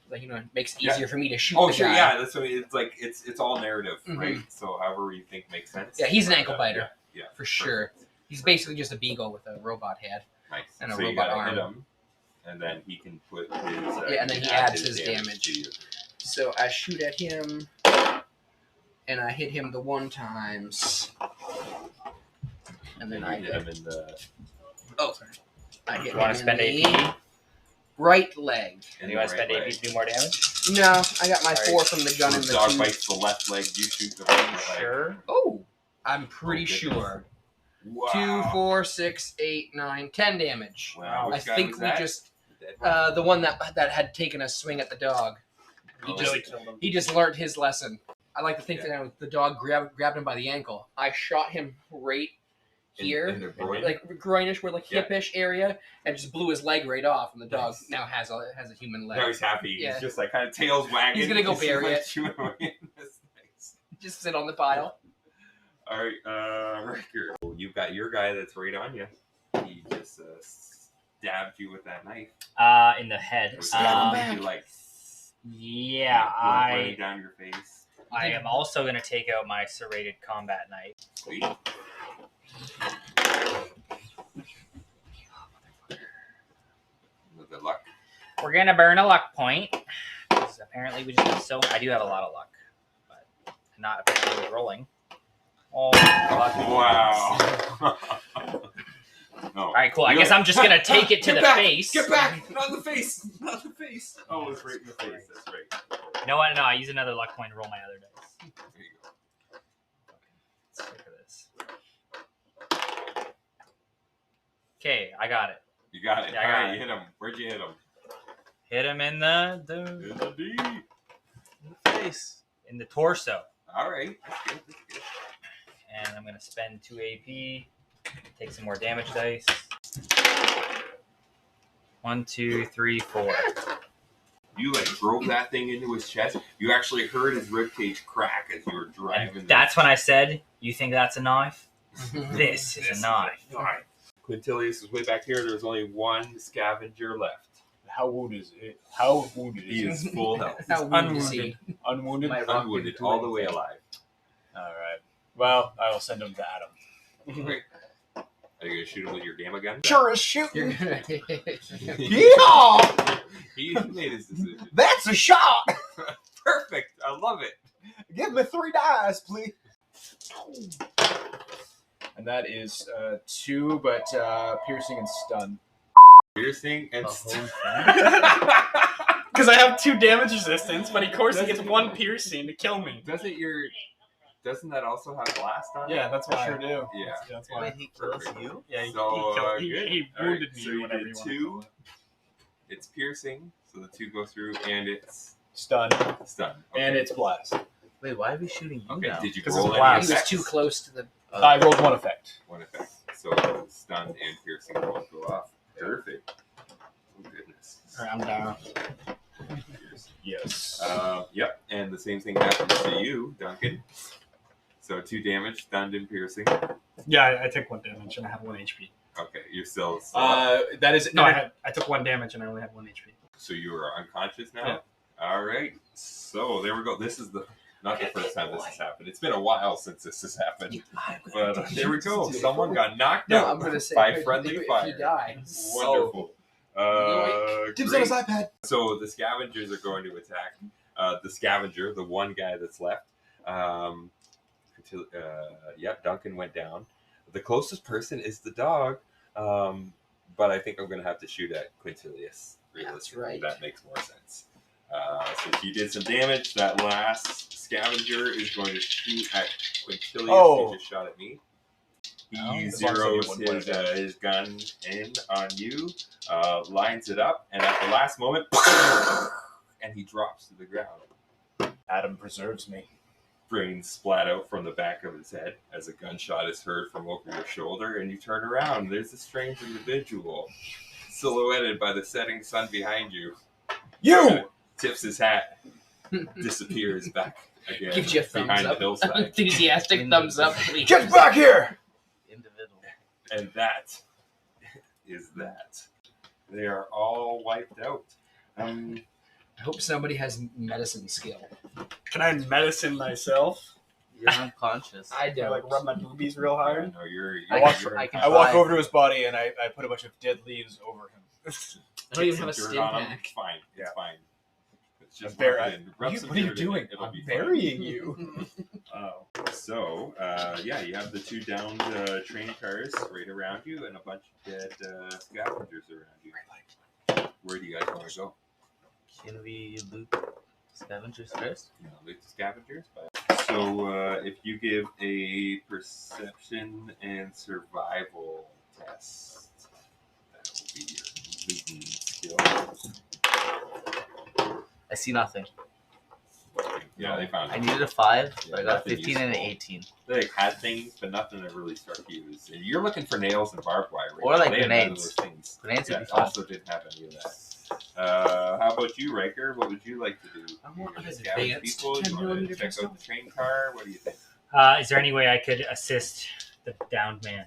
it makes it easier for me to shoot Oh the sure, guy. yeah. That's what it's like. It's all narrative, Mhm. right? So however you think makes sense. Yeah, he's an But, ankle biter. Yeah, For sure. He's basically just a beagle with a robot head. Nice. And a so you robot gotta arm. hit him, and then he can put his. And then he add adds his damage. to you. So I shoot at him, and I hit him the 1 times. And then I hit him in the. Oh, sorry. I hit You want him to spend in the AP? right leg. in You the want to right spend AP leg. to do more damage? No, I got my Sorry. 4 from the gun So and the the dog 2. bites the left leg. You shoot the right leg. Sure. Oh, I'm pretty goodness. sure. Wow. 2, 4, 6, 8, 9, 10 damage. Wow. I Which guy think was we that? just The dead one? the one that had taken a swing at the dog. Oh, Really killed him. He just learned his lesson. I like to think Yeah. that the dog grabbed him by the ankle. I shot him right here, in the groin? like groinish, where Yeah. hipish area, and just blew his leg right off. And the dog Nice. now has a human leg. Now he's happy. Yeah. He's just kind of tails wagging. He's gonna go Just bury it. chewing away. That's nice. Just sit on the pile. All right, Riker. You've got your guy that's right on you. He just stabbed you with that knife. In the head. back. You like Yeah, blood running down your face. I am also going to take out my serrated combat knife. Sweet. Good luck. We're going to burn a luck point. Because apparently we just have I do have a lot of luck. But not apparently with rolling. Oh, fuck. Wow. No. All right, cool. I guess I'm just going to take it to Get the back! face. Get back! Not the face! Not the face! Oh, it's right in the face. That's right. You know what? No, I use another luck point to roll my other dice. There you go. Let's look at this. Okay, I got it. You got it. Yeah, I All got right, it. you hit him. Where'd you hit him? Hit him in In the D. face. In the torso. All right. That's good. That's good. And I'm going to spend 2 AP. Take some more damage dice. 1, 2, 3, 4. You drove that thing into his chest. You actually heard his ribcage crack as you were driving. And that's when I said, "You think that's a knife? This is a knife." Quintilius is way back here. There's only 1 scavenger left. How wounded is it? How wounded He is is full health. How wounded is he? Unwounded? My rock Unwounded, didn't do all the way anything. alive. All right. Well, I will send him to Adam. Great. Are you gonna shoot him with your game again? Sure as You're shooting. gonna. Yeehaw! He made his decision. That's a shot. Perfect. I love it. Give me 3 dice, please. And that is 2, but piercing and stun. Piercing and Because I have 2 damage resistance, but of course he gets 1 piercing to kill me. Doesn't that also have blast on it? Yeah, that's why. Sure do. Yeah. That's why. Wait, he kills you? Yeah, So, he good. wounded Alright, me. so you whatever did you want to 2. call it. It's piercing, so the 2 go through, and it's Stun. stun. And it's blast. Wait, why are we shooting you Okay, now? did you 'Cause roll it's any blast. He was effects? too close to the. I rolled 1 effect. 1 effect. So stun and piercing both go off. Perfect. Oh, goodness. Alright, I'm down. Yes. Yep, and the same thing happens to you, Duncan. So 2 damage, stunned and piercing. Yeah, I took 1 damage and I have 1 HP. Okay, you're still. That is No, I took 1 damage and I only have 1 HP. So you are unconscious now. Yeah. All right. So there we go. This is not the first time this has happened. It's been a while since this has happened. But there we go. Someone got knocked No, out I'm gonna say by friendly if fire. you die. Wonderful. Dibs on his Great. iPad. So the scavengers are going to attack the scavenger, the one guy that's left. Duncan went down. The closest person is the dog, but I think I'm going to have to shoot at Quintilius. That's right. That makes more sense. So he did some damage. That last scavenger is going to shoot at Quintilius. Oh. He just shot at me. He As long as I zeroes get 1 point of his gun in on you, lines it up, and at the last moment, and he drops to the ground. Adam preserves me. Brains splat out from the back of his head as a gunshot is heard from over your shoulder, and you turn around. There's a strange individual, silhouetted by the setting sun behind you. You! Tips his hat, disappears back again Gives you a thumbs behind up. the hillside. Enthusiastic thumbs up, please. Get back here! Individual. And that is that. They are all wiped out. I hope somebody has medicine skill. Can I medicine myself? You're unconscious. I Do I, don't. like rub my boobies real hard? No, you're I walk- you're I can I walk Five. over to his body and I put a bunch of dead leaves over him. I don't even have a Dirt stim on 'em. pack. It's fine. It's Yeah. fine. It's just What rub some are you dirt in doing? it. It'll I'm be fine. burying you. So, you have the 2 downed train cars right around you and a bunch of dead scavengers around you. Where do you guys want to go? Can we loot scavengers first? You know, loot the scavengers. So, if you give a perception and survival test, that will be your looting skill. I see nothing. Yeah, they found I it. needed a 5, but I Yeah, got a nothing 15 and an useful. 18. They like, had things, but nothing that really struck you. You're looking for nails and barbed wire. Right Or now. like They had none of grenades. those things. Grenades would Yeah, be fun. also didn't have any of that. How about you, Ryker? What would you like to do? I want You an gonna scavenge advanced people? You 10 want millimeter to check pistol? out the train car? What do you think? Is there any way I could assist the downed man?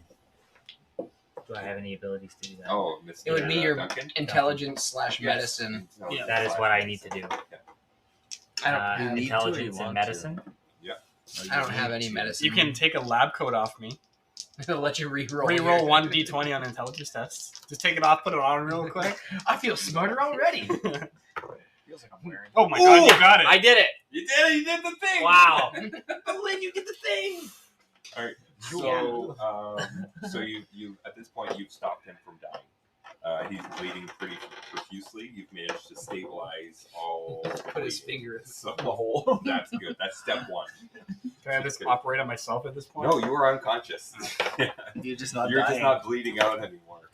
Do I have any abilities to do that? Oh, Mr. It would be your Duncan? Intelligence / Yes. medicine. Intelligence That is what I need to do. Yeah. I don't You have. need to or you Intelligence want and to? medicine. I don't have any medicine. You can take a lab coat off me. I'll let you re-roll. Reroll your- 1d20 on intelligence tests. Just take it off, put it on real quick. I feel smarter already. Feels like I'm wearing. Oh my god, you got it! I did it. You did it! You did the thing! Wow. Lynn, you get the thing. All right. So you at this point you've stopped him from dying. He's bleeding pretty profusely. You've managed to stabilize all. Put his bleeding. finger in So the hole. that's good. That's step 1. Can I just operate on myself at this point? No, you are unconscious. You're just not You're dying. just not bleeding out anymore.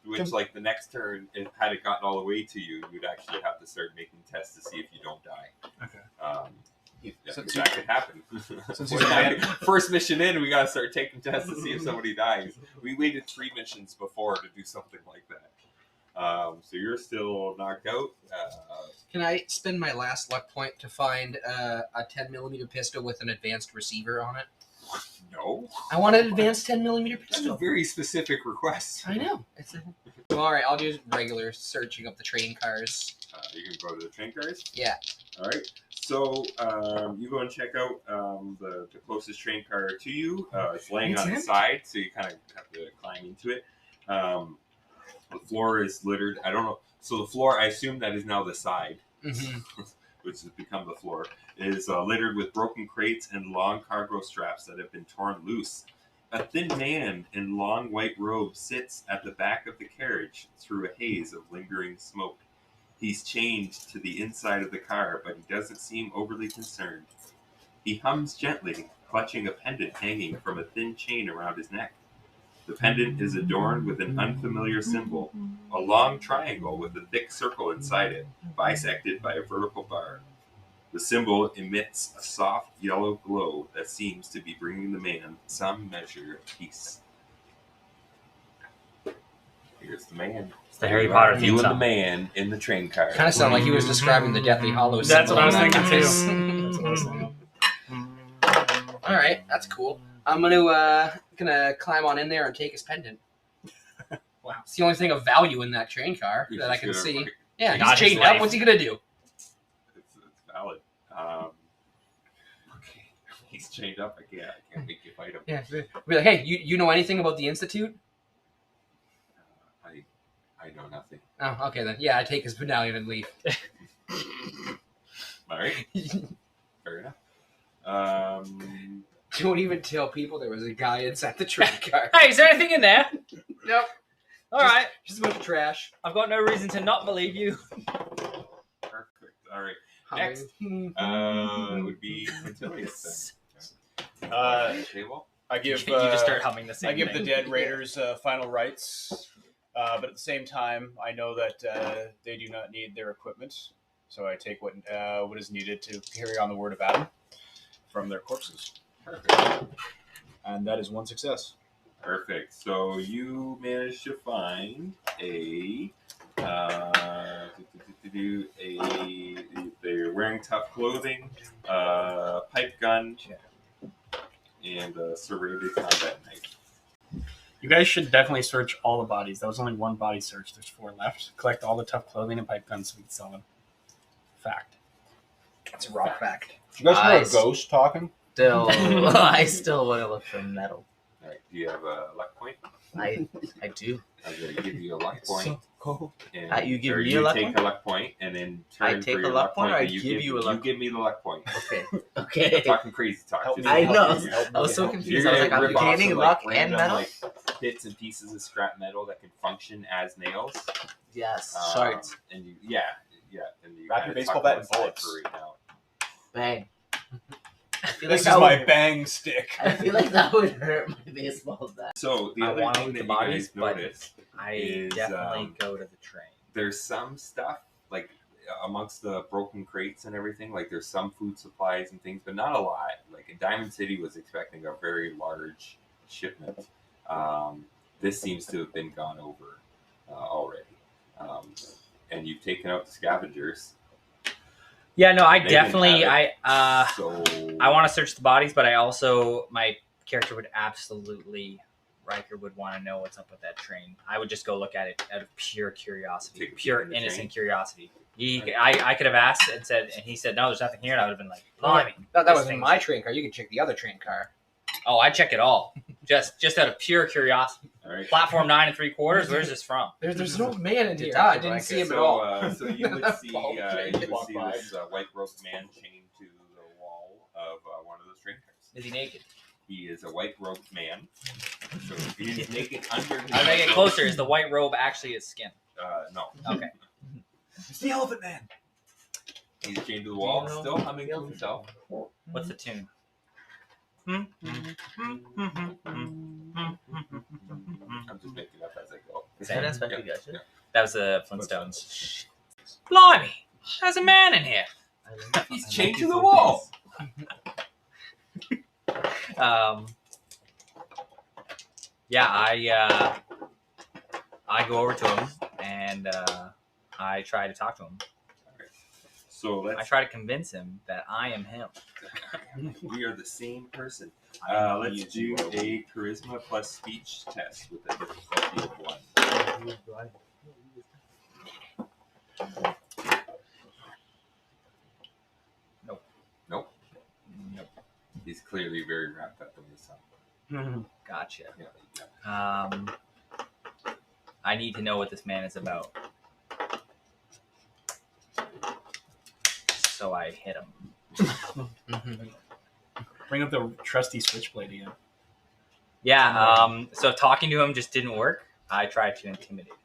Which, like, the next turn, had it gotten all the way to you, you'd actually have to start making tests to see if you don't die. Okay. Yeah, Since that could happen. Since he's a man. First mission in, we gotta start taking tests to see if somebody dies. We waited 3 missions before to do something like that. So you're still knocked out. Can I spend my last luck point to find a 10mm pistol with an advanced receiver on it? No, I want an advanced 10mm that's a pistol. very specific request. I know. All right, I'll do regular searching of the train cars. You can go to the train cars. Yeah. All right. So you go and check out the closest train car to you. It's laying on its side, so you kind of have to climb into it. The floor is littered. I don't know. So the floor, I assume that is now the side, which has become the floor, is littered with broken crates and long cargo straps that have been torn loose. A thin man in long white robes sits at the back of the carriage through a haze of lingering smoke. He's chained to the inside of the car, but he doesn't seem overly concerned. He hums gently, clutching a pendant hanging from a thin chain around his neck. The pendant is adorned with an unfamiliar symbol, a long triangle with a thick circle inside it, bisected by a vertical bar. The symbol emits a soft yellow glow that seems to be bringing the man some measure of peace. Here's the man. It's the Harry Potter theme You and the song. man in the train car. Kind of sounded like he was describing the Deathly Hollows. That's what I was symbol. thinking too. That's what I was thinking. All right, that's cool. I'm gonna climb on in there and take his pendant. Wow. It's the only thing of value in that train car He's that I just can gonna, see. like, Yeah, Not he's his chained up. life. What's he gonna do? It's valid. Okay. He's chained up. I can't make you fight him. Yeah, be like, hey, you know anything about the Institute? I know nothing. Oh, okay then. Yeah, I take his medallion and leave. All right. Fair enough. Don't even tell people there was a guy inside the train car. Hey, is there anything in there? Nope. All right. Just a bunch of trash. I've got no reason to not believe you. Perfect. All right. Next, it would be Quintilius then. Table. I give You just start humming the same I give thing. the dead raiders final rights, but at the same time, I know that they do not need their equipment, so I take what is needed to carry on the word of Adam from their corpses. Perfect. And that is one success. Perfect. So you managed to find they're wearing tough clothing, pipe gun, and a serrated combat knife. You guys should definitely search all the bodies. That was only one body search. There's 4 left. Collect all the tough clothing and pipe guns so we can sell them. Fact. It's a rock fact. Did you guys hear a Nice. ghost talking? I still want to look for metal. All right. Do you have a luck point? I do. I'm going to give you a luck point. Cool. And, You give or me you a luck take point? a luck point, and in I turn take for a your luck point, or I you give you a luck You give me the luck point. Okay. I'm Okay. talking crazy talk. Help Just me. I help know. you. I was so You're confused. I was gonna like, I'm rip off gaining some, luck like, and random, metal? like, bits and pieces of scrap metal that can function as nails. Yes. Um, Shards. And you, and you Wrap kinda your baseball tuck bat one in side bullets. for right now. Bang. I feel This like is that my would- bang stick. I feel like that would hurt my baseball bat. So the I other wanna thing loot that the you bodies, guys but notice, I is, definitely go to the train. there's some stuff like amongst the broken crates and everything. Like there's some food supplies and things, but not a lot. Like in Diamond City was expecting a very large shipment. This seems to have been gone over already, and you've taken out the scavengers. Yeah, no, I They didn't definitely, have so So I want to search the bodies, but I also, my character would absolutely, Ryker would want to know what's up with that train. I would just go look at it out of pure curiosity, Take a peek pure in the innocent train? curiosity. I could have asked and said, and he said, no, there's nothing here. And I would have been like, blimey. That this was in thing's- my train car. You can check the other train car. Oh, I check it all. just out of pure curiosity. all right. Platform 9 3/4. Where's this from? There's no man in here. Detective I didn't Ryker. see him at So, all. so you would see, Ball train. this white robed man chained to the wall of one of those train cars. Is he naked? He is a white robed man. So he is naked under his. I make it closer. Is the white robe actually his skin? No. Okay. It's the Elephant Man. He's chained to the wall, Do you know still humming to himself. What's the tune? I'm just making it up as I go. Is that as bad Yeah. you guys? Yeah. That was the Flintstones. Blimey! There's a man in here. He's chained to the wall. Yeah, I go over to him and I try to talk to him. So I let's. try to convince him that I am him. We are the same person. Let's do a charisma plus speech test with a difficulty of 1. He's clearly very wrapped up in this song. Gotcha. Yeah. I need to know what this man is about. So I hit him. Bring up the trusty switchblade again. Yeah, so talking to him just didn't work. I tried to intimidate him.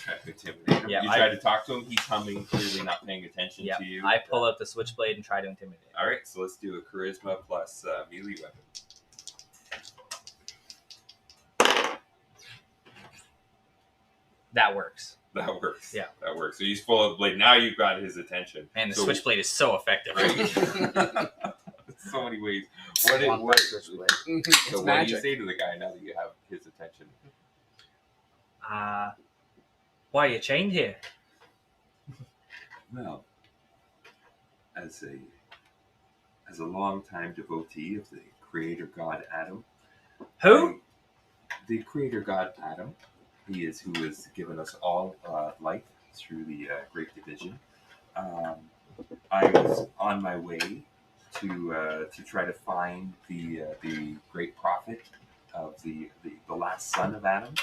Try to intimidate him. Yeah, You try to talk to him. He's humming, clearly not paying attention Yeah, to you. I pull out the switchblade and try to intimidate him. All right, so let's do a charisma plus melee weapon. That works. That works. Yeah. That works. So he's full of blade. Now you've got his attention. And the So- switchblade is so effective. Right? So many ways. So It's what do you magic. say to the guy now that you have his attention? Why are you chained here? Well, as a longtime devotee of the creator god Adam. Who? The creator god Adam. He is who has given us all life through the Great Division. I was on my way to try to find the great prophet of the last son of Adam.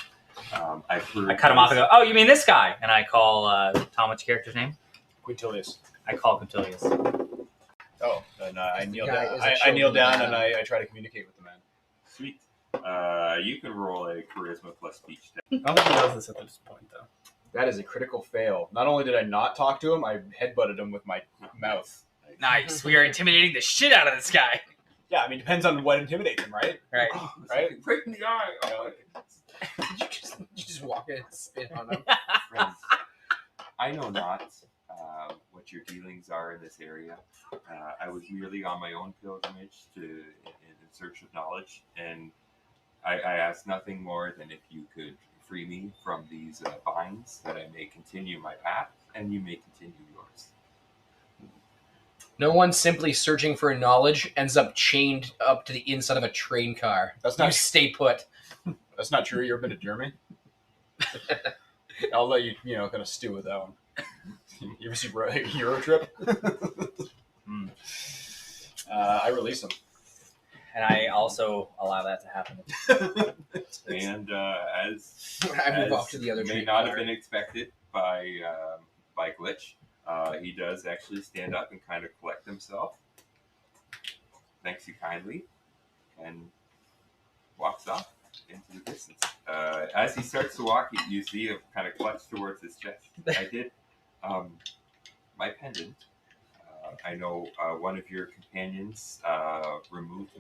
I've heard. I cut him off and go, "Oh, you mean this guy?" And I call Thom, what's your character's name? Quintilius. I call Quintilius. Oh, and I kneel guy down. is a I kneel children down man. and I try to communicate with the man. Sweet. You can roll a charisma plus speech test. I don't think he knows this at this point, though. That is a critical fail. Not only did I not talk to him, I headbutted him with my mouth. Nice. We are intimidating the shit out of this guy. Yeah, I mean, depends on what intimidates him, right? Right. Right? Right in the eye. Oh, You just walk in and spit on him. friends, I know not what your dealings are in this area. I was merely on my own pilgrimage in search of knowledge, and I ask nothing more than if you could free me from these binds, that I may continue my path, and you may continue yours. No one simply searching for knowledge ends up chained up to the inside of a train car. That's You not stay put. That's not true. You ever been to Germany? I'll let you, kind of stew with that one. You ever see Euro Trip? I release him. And I also allow that to happen. And as I move off to the other may train not car. have been expected by Glitch, he does actually stand up and kind of collect himself. Thanks you kindly, and walks off into the distance. As he starts to walk, you see him kind of clutch towards his chest. I did my pendant. I know one of your companions removed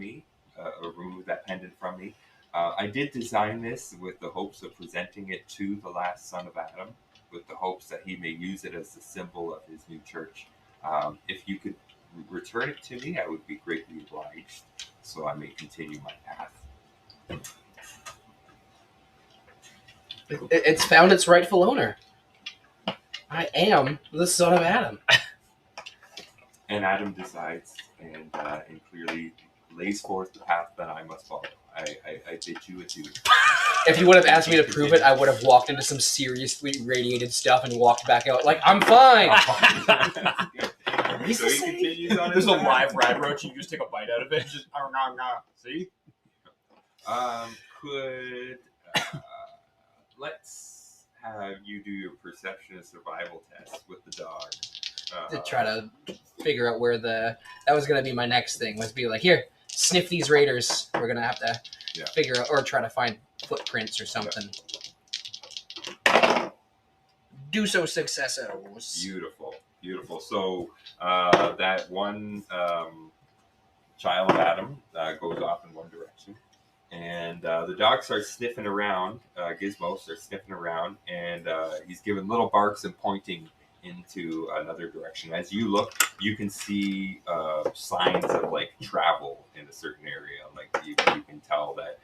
that pendant from me. I did design this with the hopes of presenting it to the last son of Adam, with the hopes that he may use it as the symbol of his new church. If you could return it to me, I would be greatly obliged, so I may continue my path. It's found its rightful owner. I am the son of Adam. And Adam decides and clearly lays forth the path that I must follow. I bid you adieu. If you would have asked me to prove it, I would have walked into some seriously radiated stuff and walked back out like, I'm fine. So he continues on There's his a path. live rad roach, and you just take a bite out of it. Just, see? Could let's have you do your perception and survival test with the dog. To try to figure out where that was going to be my next thing, was be like, here, sniff these raiders. We're going to have to figure out, or try to find footprints or something. Do so successos. Beautiful. So that one child of Adam goes off in one direction, and the dog starts sniffing around. Gizmo starts sniffing around, and he's giving little barks and pointing into another direction. As you look, you can see signs of like travel in a certain area. Like you can tell that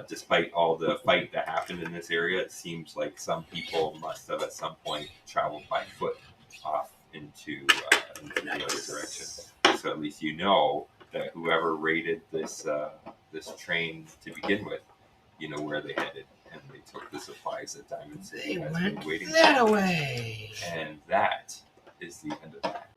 despite all the fight that happened in this area, it seems like some people must have at some point traveled by foot off into the other direction. So at least you know that whoever raided this train to begin with, you know where they headed. And they took the supplies that Diamond City They has went been waiting that for. away. And that is the end of that.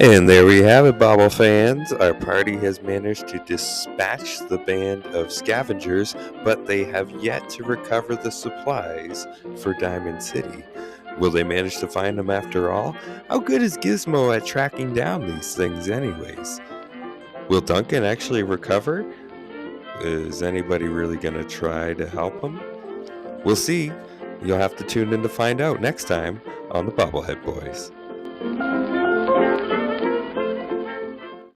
And there we have it, Bobble fans. Our party has managed to dispatch the band of scavengers, but they have yet to recover the supplies for Diamond City. Will they manage to find them after all? How good is Gizmo at tracking down these things anyways? Will Duncan actually recover? Is anybody really going to try to help him? We'll see. You'll have to tune in to find out next time on the Bobblehead Boys.